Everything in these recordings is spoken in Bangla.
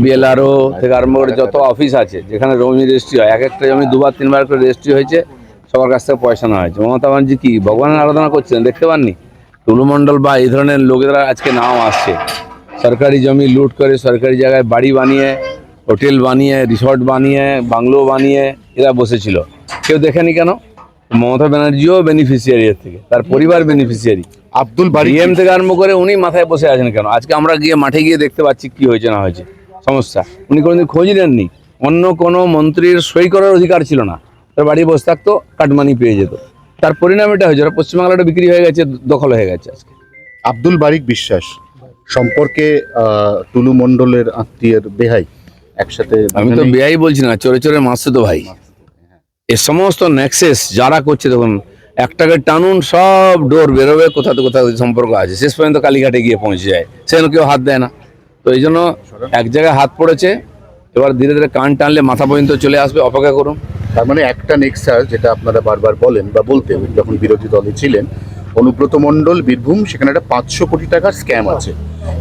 বিএলআরও থেকে আরম্ভ করে যত অফিস আছে যেখানে জমি রেজিস্ট্রি হয়, এক একটা জমি দুবার তিনবার করে রেজিস্ট্রি হয়েছে, সবার কাছ থেকে পয়সা নেওয়া হয়েছে। মমতা ব্যানার্জি কি ভগবানের আরাধনা করছেন দেখতে পাননি? টুলু মণ্ডল বা এই ধরনের লোকেরা আজকে নাম আসছে, সরকারি জমি লুট করে সরকারি জায়গায় বাড়ি বানিয়ে, হোটেল বানিয়ে, রিসর্ট বানিয়ে, বাংলো বানিয়ে এরা বসেছিল। কেউ দেখেনি কেন? মমতা ব্যানার্জিও বেনিফিশিয়ারি এর থেকে, তার পরিবার বেনিফিশিয়ারি। আব্দুল বারী ডিএম থেকে আরম্ভ করে উনি মাথায় বসে আছেন কেন? আজকে আমরা গিয়ে মাঠে গিয়ে দেখতে পাচ্ছি কি হয়েছে না হয়েছে সমস্যা। উনি কোনোদিন খোঁজ নেননি। অন্য কোনো মন্ত্রীর সই করার অধিকার ছিল না, তার বাড়ি বসে থাকতো, কাটমানি পেয়ে যেত। তার পরিণাম এটা হয়েছে, পশ্চিমবাংলাটা বিক্রি হয়ে গেছে, দখল হয়ে গেছে আজকে। আব্দুল বারিক বিশ্বাস সম্পর্কে টুলু মণ্ডলের আত্মীয়ের বেহাই একসাথে, আমি তো বেআই বলছি না, চোরে চোরে মারছে তো ভাই। এ সমস্ত নেক্সেস যারা করছে, দেখুন একটাকে টানুন, সব ডোর বেরোবে, কোথাতে কোথাও সম্পর্ক আছে, শেষ পর্যন্ত কালীঘাটে গিয়ে পৌঁছে যায়, সেখানে কেউ হাত দেয় না। তো এই জন্য এক জায়গায় হাত পড়েছে, এবার ধীরে ধীরে কান টানলে মাথা পর্যন্ত চলে আসবে, অপেক্ষা করুন। তার মানে একটা নেক্সাস, যেটা আপনারা বারবার বলেন বা বলতেন যখন বিরোধী দলে ছিলেন, অনুব্রত মণ্ডল বীরভূম, সেখানে একটা 500 কোটি টাকার স্ক্যাম আছে।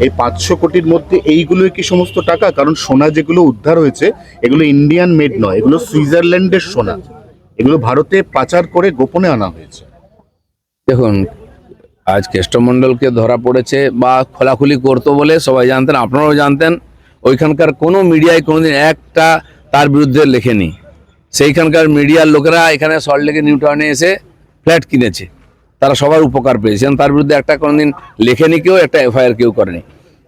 এই 500 কোটির মধ্যে এইগুলো কি সমস্ত টাকা? কারণ সোনা যেগুলো উদ্ধার হয়েছে এগুলো ইন্ডিয়ান মেড নয়, এগুলো সুইজারল্যান্ডের সোনা, এগুলো ভারতে পাচার করে গোপনে আনা হয়েছে। দেখুন, আজ কেষ্টমণ্ডলকে ধরা পড়েছে বা খোলাখুলি করতো বলে সবাই জানতেন, আপনারাও জানতেন। ওইখানকার কোনো মিডিয়ায় কোনোদিন একটা তার বিরুদ্ধে লেখেনি। সেইখানকার মিডিয়ার লোকেরা এখানে সল্টলেকে নিউ টাউনে এসে ফ্ল্যাট কিনেছে, তারা সবার উপকার পেয়েছেন। তার বিরুদ্ধে একটা কোনোদিন লেখেনি কেউ, একটা এফআইআর কেউ করেনি।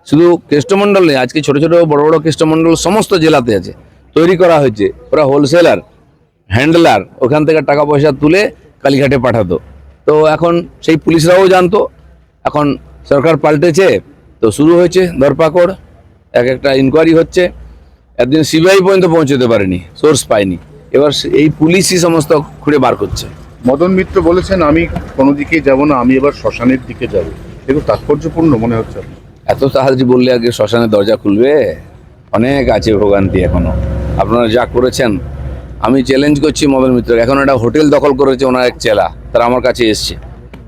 শুধু কেষ্টমণ্ডল নেই, আজকে ছোটো ছোটো বড় বড় কেষ্টমণ্ডল সমস্ত জেলাতে আছে, তৈরি করা হয়েছে। ওরা হোলসেলার, হ্যান্ডলার, ওখান থেকে টাকা পয়সা তুলে কালীঘাটে পাঠাতো। তো এখন সেই পুলিশরাও জানতো। এখন সরকার পাল্টেছে, তো শুরু হয়েছে ধরপাকড়, এক একটা ইনকোয়ারি হচ্ছে। একদিন সিবিআই পর্যন্ত পৌঁছতে পারেনি, সোর্স পায়নি, এবার এই পুলিশই সমস্ত খুঁড়ে বার করছে। মদন মিত্র বলেছেন, আমি কোনো দিকেই যাব না, আমি এবার শ্মশানের দিকে যাব। এগুলো তাৎপর্যপূর্ণ মনে হচ্ছে। এত তাড়াতাড়ি বললে আগে শ্মশানের দরজা খুলবে? অনেক আছে ভোগান্তি এখনো। আপনারা যা করেছেন, আমি চ্যালেঞ্জ করছি মদন মিত্রকে। এখন একটা হোটেল দখল করেছে ওনার এক চেলা, তারা আমার কাছে এসছে,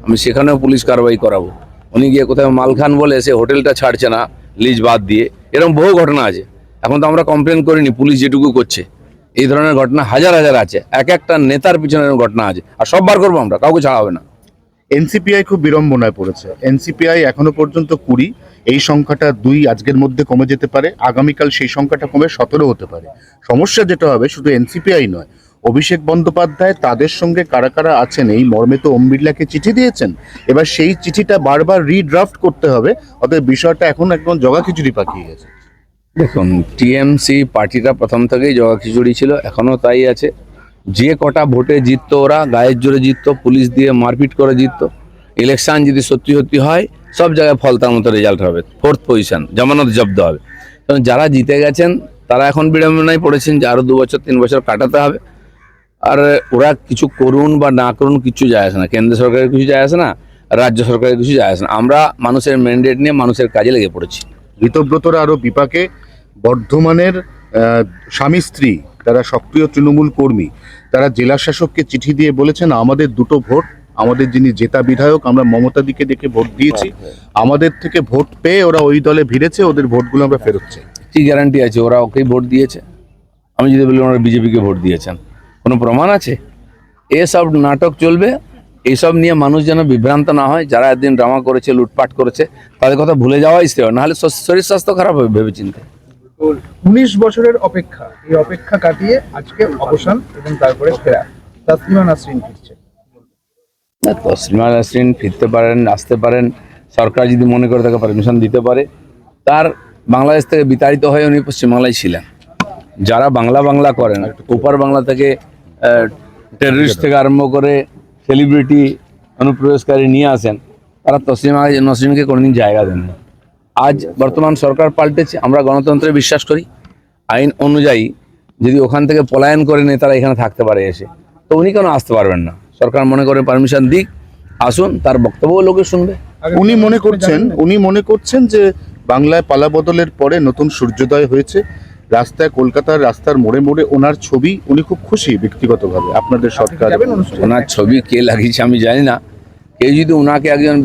আমি সেখানেও পুলিশ কারবাই করাবো। উনি গিয়ে কোথাও মাল খান বলে সে হোটেলটা ছাড়ছে না লিজ বাদ দিয়ে, এরকম বহু ঘটনা আছে। এখন তো আমরা কমপ্লেন করিনি, পুলিশ যেটুকু করছে। এই ধরনের ঘটনা হাজার হাজার আছে, এক একটা নেতার পিছনে ঘটনা আছে, আর সব বার করবো আমরা, কাউকে ছাড়া হবে না। এনসিপিআই খুব বিড়ম্বনায় পড়েছে। এনসিপিআই এখনো পর্যন্ত 20, এই সংখ্যাটা 2 আজকের মধ্যে কমে যেতে পারে, আগামীকাল সেই সংখ্যাটা কমে 17 হতে পারে। সমস্যা যেটা হবে, শুধু এনসিপিআই নয়, অভিষেক বন্দ্যোপাধ্যায় তাদের সঙ্গে কারা কারা আছেন এই মর্মে তো ওম বিড়লাকে চিঠি দিয়েছেন। এবার সেই চিঠিটা বারবার রিড্রাফট করতে হবে, অতএব বিষয়টা এখন একদম জগাখিচুড়ি পাকিয়ে গেছে। দেখুন, টিএমসি পার্টিটা প্রথম থেকেই জগাখিচুড়ি ছিল, এখনও তাই আছে। যে কটা ভোটে জিততো ওরা, গায়ের জোরে জিততো, পুলিশ দিয়ে মারপিট করে জিততো। ইলেকশন যদি সত্যি সত্যি হয়, সব জায়গায় ফল তার মতো রেজাল্ট হবে, 4th পজিশন, জামানত জব্দ হবে। কারণ যারা জিতে গেছেন তারা এখন বিড়ম্বনায় পড়েছেন যে আরও 2 বছর 3 বছর কাটাতে হবে। আর ওরা কিছু করুন বা না করুন কিছু যায় আসে না, কেন্দ্র সরকারের কিছু যায় আসে না, রাজ্য সরকারের কিছু যায় আসে না। আমরা মানুষের ম্যান্ডেট নিয়ে মানুষের কাজে লেগে পড়েছি। ঋতব্রতরা আরও বিপাকে। বর্ধমানের স্বামী স্ত্রী, তারা সক্রিয় তৃণমূল কর্মী, তারা জেলা শাসককে চিঠি দিয়ে বলেছেন, আমাদের 2টো ভোট, আমাদের যিনি জেতা বিধায়ক, আমরা মমতা দিকে দেখে ভোট দিয়েছি, আমাদের থেকে ভোট পেয়ে ওরা ওই দলে ভিড়েছে, ওদের ভোটগুলো আমরা ফেরত চাই। কি গ্যারান্টি আছে ওরা ওকেই ভোট দিয়েছে? আমি যদি বলি ওনারা বিজেপিকে ভোট দিয়েছেন, কোনো প্রমাণ আছে? এসব নাটক চলবে, এইসব নিয়ে মানুষ যেন বিভ্রান্ত না হয়। যারা একদিন ড্রামা করেছে, লুটপাট করেছে, তাদের কথা ভুলে যাওয়াই শ্রেয়, নাহলে শরীর স্বাস্থ্য খারাপ হবে ভেবে চিন্তে। 19 বছরের অপেক্ষা, এই অপেক্ষা কাটিয়ে আজকে অবসান এবং তারপরে ফেরা। তাসলিমা নাসরিন ফিরছে। তসলিমা নাসরিন ফিরতে পারেন, আসতে পারেন, সরকার যদি মনে করে তাকে পারমিশন দিতে পারে। তার বাংলাদেশ থেকে বিতাড়িত হয়ে উনি পশ্চিমবাংলায় ছিলেন। যারা বাংলা বাংলা করেন, ওপার বাংলা থেকে টেররিস্ট থেকে আরম্ভ করে সেলিব্রিটি অনুপ্রবেশকারী নিয়ে আসেন, তারা তসলিমা নাসরিনকে কোনোদিন জায়গা দেন না। আজ বর্তমান সরকার পাল্টেছে, আমরা গণতন্ত্রে বিশ্বাস করি। আইন অনুযায়ী যদি ওখান থেকে পলায়ন করে নেতারা এখানে থাকতে পারে এসে, তো উনি কেন আসতে পারবেন না? সরকার মনে করে পারমিশন দিক, আসুন, তার বক্তব্য লোকে শুনবে। উনি মনে করছেন যে বাংলায় পালা বদলের পরে নতুন সূর্যোদয় হয়েছে। রাস্তায়, কলকাতার রাস্তার মোড়ে মোড়ে ওনার ছবি, উনি খুব খুশি ব্যক্তিগতভাবে। আপনাদের সরকার ওনার ছবি কে লাগিয়েছে আমি জানি না। কেউ যদি ওনাকে একজন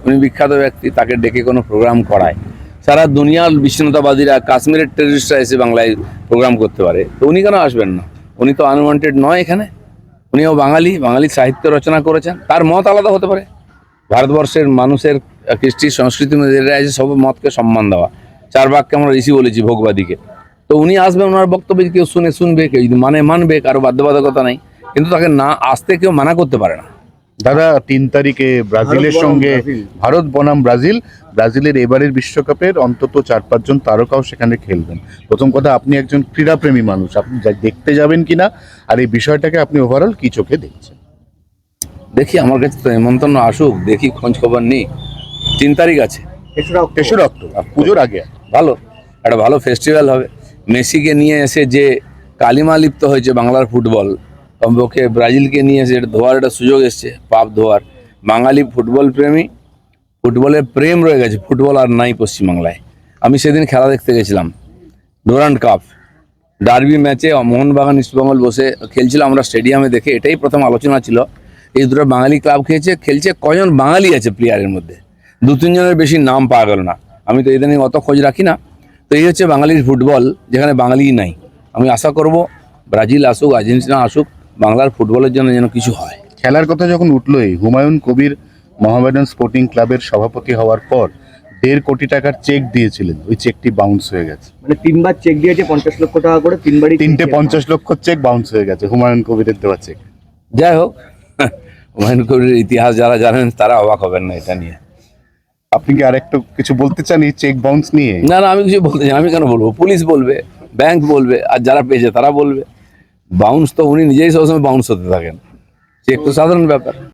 উনি বিখ্যাত ব্যক্তি, তাকে ডেকে কোনো প্রোগ্রাম করায়, সারা দুনিয়ার বিচ্ছিন্নতাবাদীরা, কাশ্মীরের টেররিস্টরা এসে বাংলায় প্রোগ্রাম করতে পারে, তো উনি কেন আসবেন না? উনি তো আনওয়ান্টেড নয় এখানে। উনিও বাঙালি, বাঙালি সাহিত্য রচনা করেছেন, তার মত আলাদা হতে পারে। ভারতবর্ষের মানুষের কৃষ্টি সংস্কৃতি এরা আছে সব মতকে সম্মান দেওয়া। চার বাক্যে আমরা ঋষি বলেছি ভোগবাদীকে। তো উনি আসবেন, ওনার বক্তব্য কেউ শুনবে, কেউ যদি মানবে, কারো বাধ্যবাধকতা নাই, কিন্তু তাকে না আসতে কেউ মানা করতে পারে না। দাদা 3 তারিখে ব্রাজিলের সঙ্গে ভারত বনাম ব্রাজিলের এবারের বিশ্বকাপের অন্তত 4-5 জন তারকাও সেখানে খেলবেন। প্রথম কথা, আপনি একজন ক্রীড়াপ্রেমী মানুষ, আপনি দেখতে যাবেন কিনা, আর এই বিষয়টাকে আপনি ওভারঅল কি চোখে দেখছেন? দেখি, আমার কাছে তো নিমন্ত্রণ আসুক, দেখি, খোঁজ খবর নিই। 3 তারিখ আছে, 3রা অক্টোবর, পুজোর আগে। ভালো একটা ভালো ফেস্টিভ্যাল হবে। মেসিকে নিয়ে এসে যে কালিমা লিপ্ত হয়েছে বাংলার ফুটবল, কমপক্ষে ব্রাজিলকে নিয়ে এসে এটা ধোয়ার একটা সুযোগ এসছে, পাপ ধোয়ার। বাঙালি ফুটবল প্রেমী, ফুটবলের প্রেম রয়ে গেছে, ফুটবল আর নাই পশ্চিমবাংলায়। আমি সেদিন খেলা দেখতে গেছিলাম, ডুরান্ড কাপ ডার্বি ম্যাচে মোহনবাগান ইস্টবেঙ্গল বসে খেলছিল, আমরা স্টেডিয়ামে দেখে এটাই প্রথম আলোচনা ছিল, এই দুটো বাঙালি ক্লাব খেলছে, কজন বাঙালি আছে প্লেয়ারের মধ্যে? 2-3 জনের বেশি নাম পাওয়া গেল না। আমি তো এদের নিয়ে অত খোঁজ রাখি না। তো এই হচ্ছে বাঙালির ফুটবল, যেখানে বাঙালিই নাই। আমি আশা করব ব্রাজিল আসুক, আর্জেন্টিনা আসুক, বাংলার ফুটবলের জন্য যেন কিছু হয়। খেলার কথা যখন উঠলোই, হুমায়ুন কবির মোহামেডান স্পোর্টিং ক্লাবের সভাপতি হওয়ার পর 1.5 কোটি টাকার চেক দিয়েছিলেন, ওই চেকটি বাউন্স হয়ে গেছে। মানে 3বার চেক দিয়েছে 50 লক্ষ টাকা করে, 3বারই 3টে 50 লক্ষ চেক বাউন্স হয়ে গেছে হুমায়ুন কবিরের দেওয়া চেক। যাই হোক, হুমায়ুন কবিরের ইতিহাস যারা জানেন তারা অবাক হবেন না এটা নিয়ে। আপনি কি আরেকটু কিছু বলতে চান এই চেক বাউন্স নিয়ে? না, আমি কিছু বলতে চাই, আমি কেন বলবো? পুলিশ বলবে, ব্যাংক বলবে, আর যারা পেয়েছে তারা বলবে। বাউন্স তো উনি নিজেই সবসময় বাউন্স হতে থাকেন, চেক তো সাধারণ ব্যাপার।